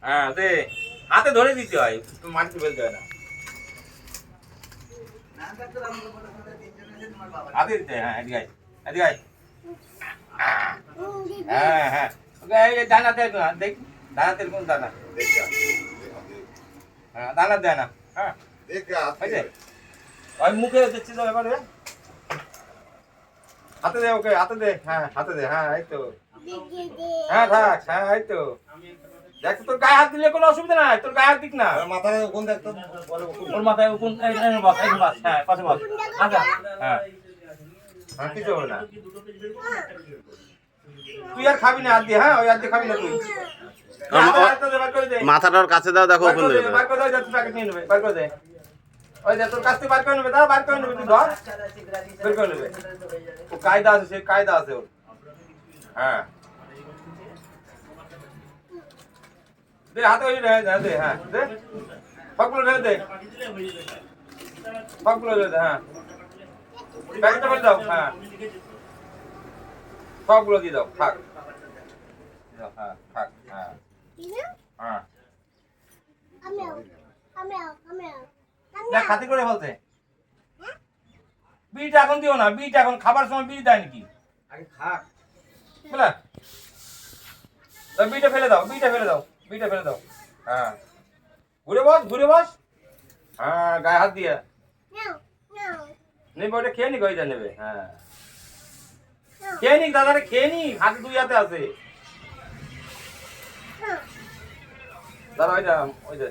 হ্যাঁ দে, হাতে ধরে দিতে হয়, মাটিতে ফেলতে হয় না। হাতে দিতে হয়, হ্যাঁ এদিকে আয়, এদিকে আয়। হ্যাঁ হ্যাঁ, এই দানাতে দেখ, দানাতে কোন দানা, হ্যাঁ দানা দেয় না, হ্যাঁ ওই মুখে দিচ্ছি তো এবারে, হাতে দে ওকে, হাতে দে, হ্যাঁ হাতে দে, হ্যাঁ এই তো, হ্যাঁ থাক, হ্যাঁ এই তো। দেখ তোর গায়ে হাত দিলে কোনো অসুবিধা নাই, তোর গায়ে হাত দিক না। মাথায় কোন দেখতো ওর মাথায় কোন, এই বস, এই বস, হ্যাঁ পাশে বস, আচ্ছা হ্যাঁ হ্যাঁ কিছু হবে না। তুই আর খাবি না হাত দিয়ে, হ্যাঁ ওই হাত দিয়ে খাবি না তুই। মাথাটার কাছে দাও, দেখো কোন দিকে বার করে দে, তুই প্যাকেট নিয়ে নেবে, বার করে দে। ওই যে তোর কাছ থেকে বার করে নেবে, দাও বার করে নেবে, তুই ধর, বের করে নেবে। ও কায়দা আছে, সে কায়দা আছে ওর, হ্যাঁ দে হাতে ওই রে, দে হ্যাঁ দে, সবগুলো ঢেলে দে, সবগুলো ঢেলে দে, হ্যাঁ প্যাকেটটা ফেলে দাও, হ্যাঁ সবগুলো দিয়ে দাও, থাক, হ্যাঁ থাক, হ্যাঁ হ্যাঁ দেখ খাতি করে বলতে, বিড়িটা এখন দিও না, বিড়িটা এখন খাবার সময় বিড়ি দেয় নাকি, আগে খাক বুঝলা, বিড়িটা ফেলে দাও, বিড়িটা ফেলে দাও, বিড়িটা ফেলে দাও, হ্যাঁ ঘুরে বস, ঘুরে বস, হ্যাঁ গায়ে হাত দিয়ে নেবে, ওটা খেয়ে নি, ওইটা নেবে, হ্যাঁ খেয়ে নি দাদারে, খেয়ে নি, হাতে দুই হাতে আছে দাদা, ওইটা ওইটা